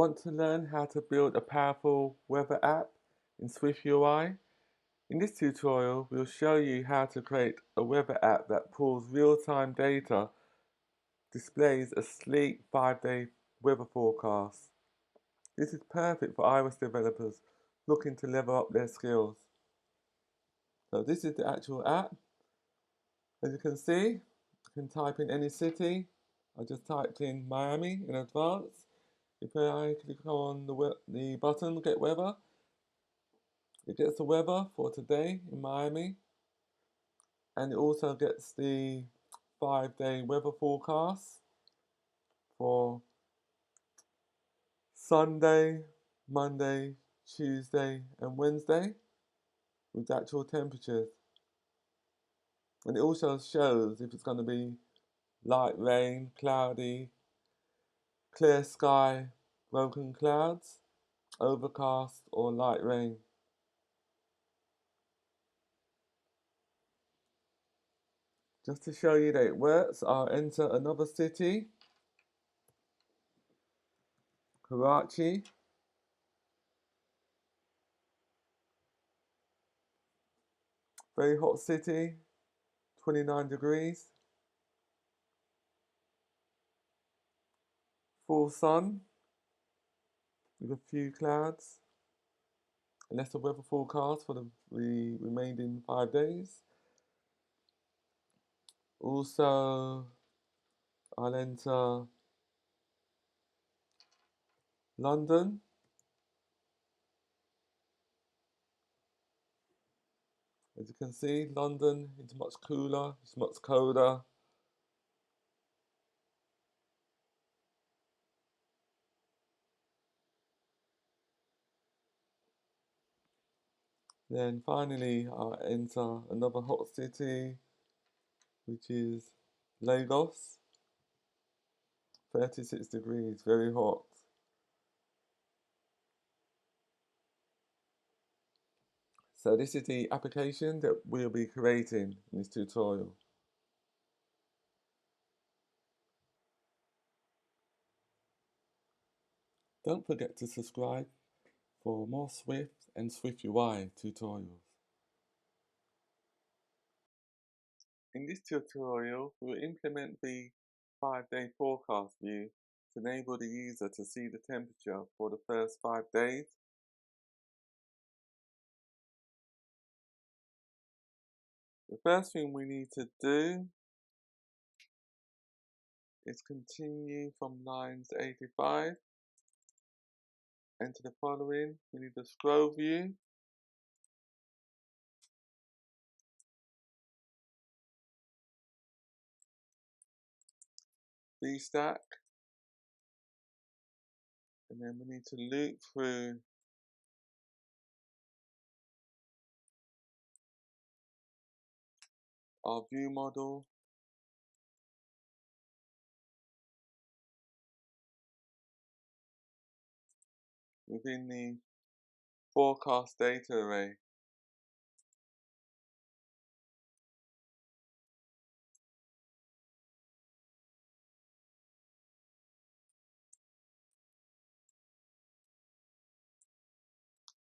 Want to learn how to build a powerful weather app in SwiftUI? In this tutorial, we'll show you how to create a weather app that pulls real-time data, displays a sleek 5-day weather forecast. This is perfect for iOS developers looking to level up their skills. So this is the actual app. As you can see, you can type in any city. I just typed in Miami in advance. If I click on the button, Get Weather, it gets the weather for today in Miami, and it also gets the 5-day weather forecast for Sunday, Monday, Tuesday, and Wednesday with actual temperatures. And it also shows if it's going to be light rain, cloudy, clear sky, broken clouds, overcast, or light rain. Just to show you that it works, I'll enter another city, Karachi. Very hot city, 29 degrees. Full sun with a few clouds. And that's the weather forecast for the remaining 5 days. Also, I'll enter London. As you can see, London is much cooler, it's much colder. Then finally, I'll enter another hot city, which is Lagos. 36 degrees, very hot. So this is the application that we'll be creating in this tutorial. Don't forget to subscribe for more Swift and SwiftUI tutorials. In this tutorial, we'll implement the 5-day forecast view to enable the user to see the temperature for the first 5 days. The first thing we need to do is continue from lines 85 and to the following. We need the scroll view. VStack, and then we need to loop through our view model, within the forecast data array.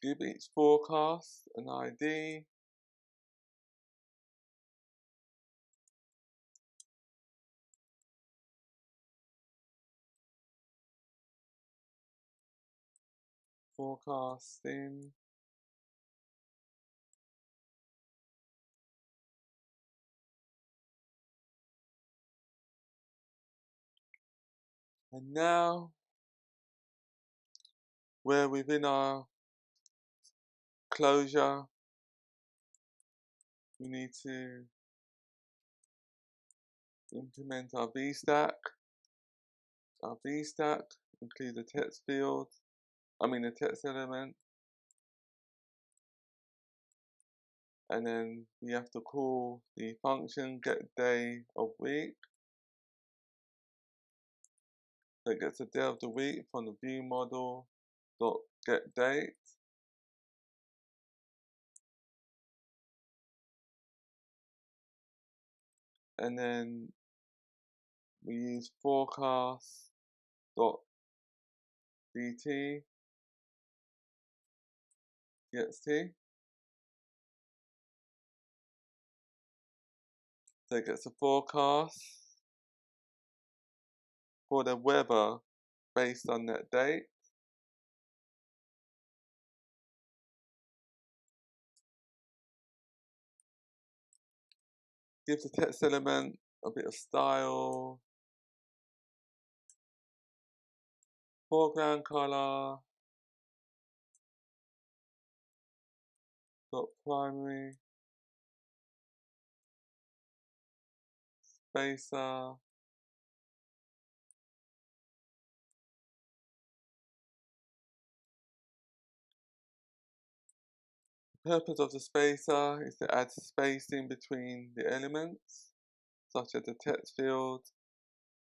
Give each forecast an ID. Forecasting. And now we're within our closure. We need to implement our VStack. Our VStack includes the text field, the text element. And then we have to call the function getDayOfWeek. So it gets a day of the week from the view model dot getDate. And then we use forecast dot dt, txt. So it gets a forecast for the weather based on that date. Gives the text element a bit of style. Foreground color. Dot primary. Spacer. The purpose of the spacer is to add spacing between the elements, such as the text field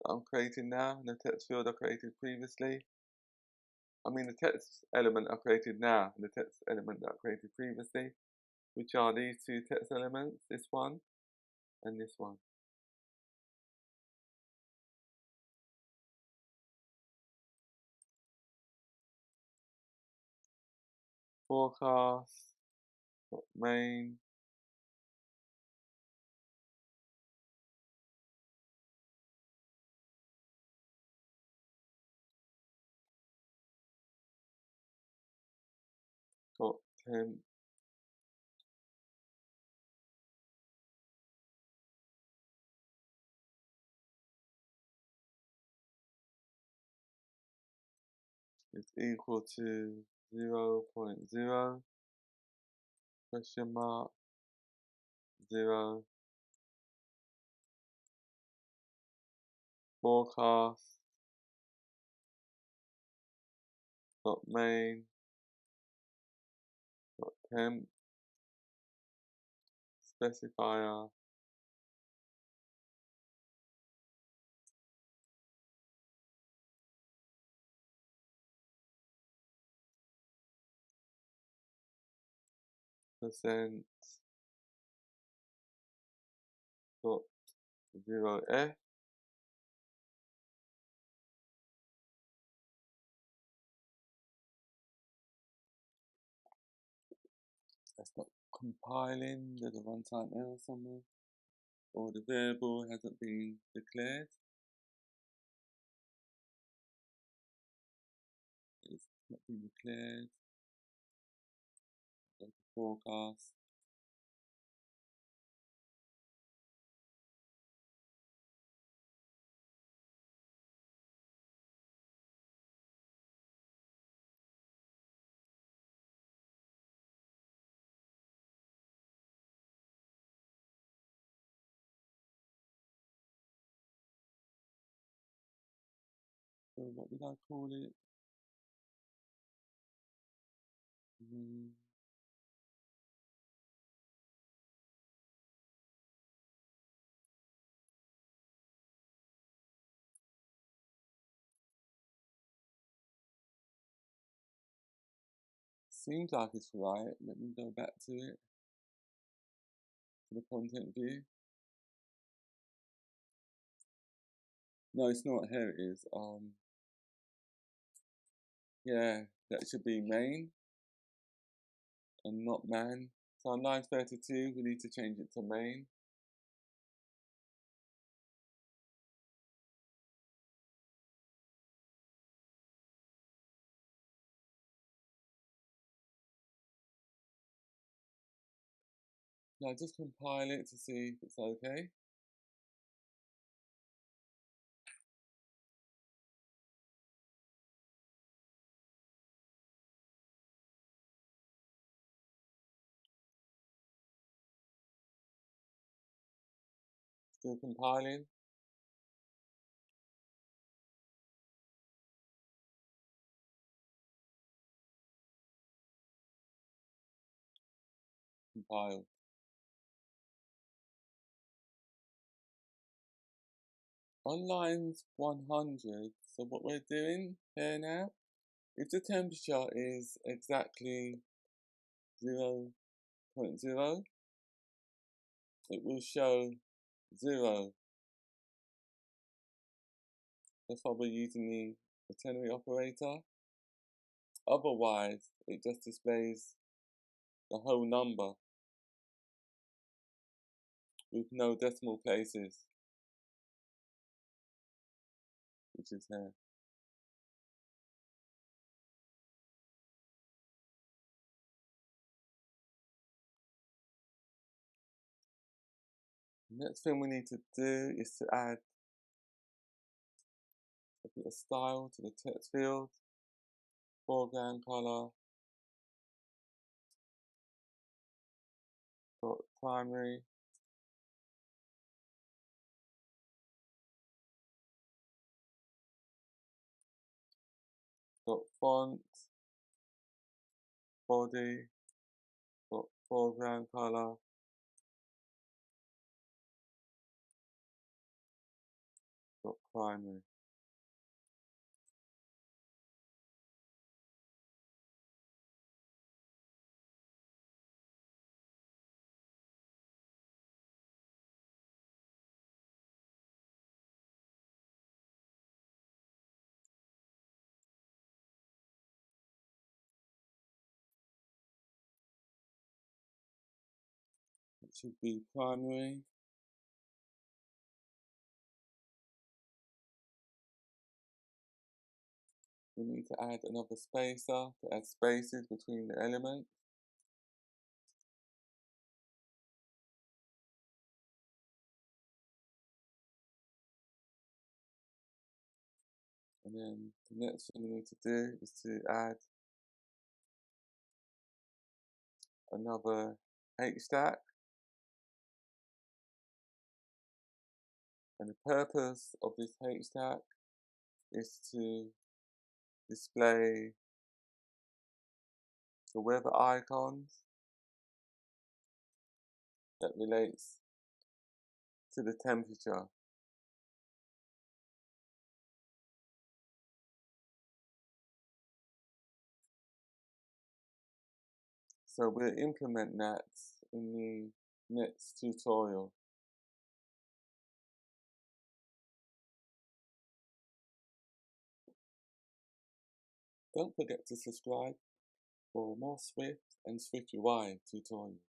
that I'm creating now and the text field I created previously. I mean the text element I created now and the text element that I created previously, which are these two text elements, this one and this one. Forecast, main, got temp, is equal to 0.0, question mark, 0, forecast, dot main, dot temp, specifier, percent, dot 0f, that's not compiling, there's a runtime error somewhere, or the variable hasn't been declared. It's not been declared. Go to forecast. So what did I call it? Seems like it's right. Let me go back to it, to the content view. No, it's not. Here it is. Yeah, that should be main and not man. So on line 32, we need to change it to main. Now just compile it to see if it's okay. Still compiling. Compile. On lines 100, so what we're doing here now, if the temperature is exactly 0.0, it will show 0. That's why we're using the ternary operator. Otherwise, it just displays the whole number with no decimal places, which is here. Next thing we need to do is to add a bit of style to the text field, foreground color, dot primary, dot font, body, dot foreground color, dot primary. It should be primary. We need to add another spacer to add spaces between the elements. And then the next thing we need to do is to add another HStack. And the purpose of this HStack is to display the weather icons that relates to the temperature. So we'll implement that in the next tutorial. Don't forget to subscribe for more Swift and SwiftUI tutorials.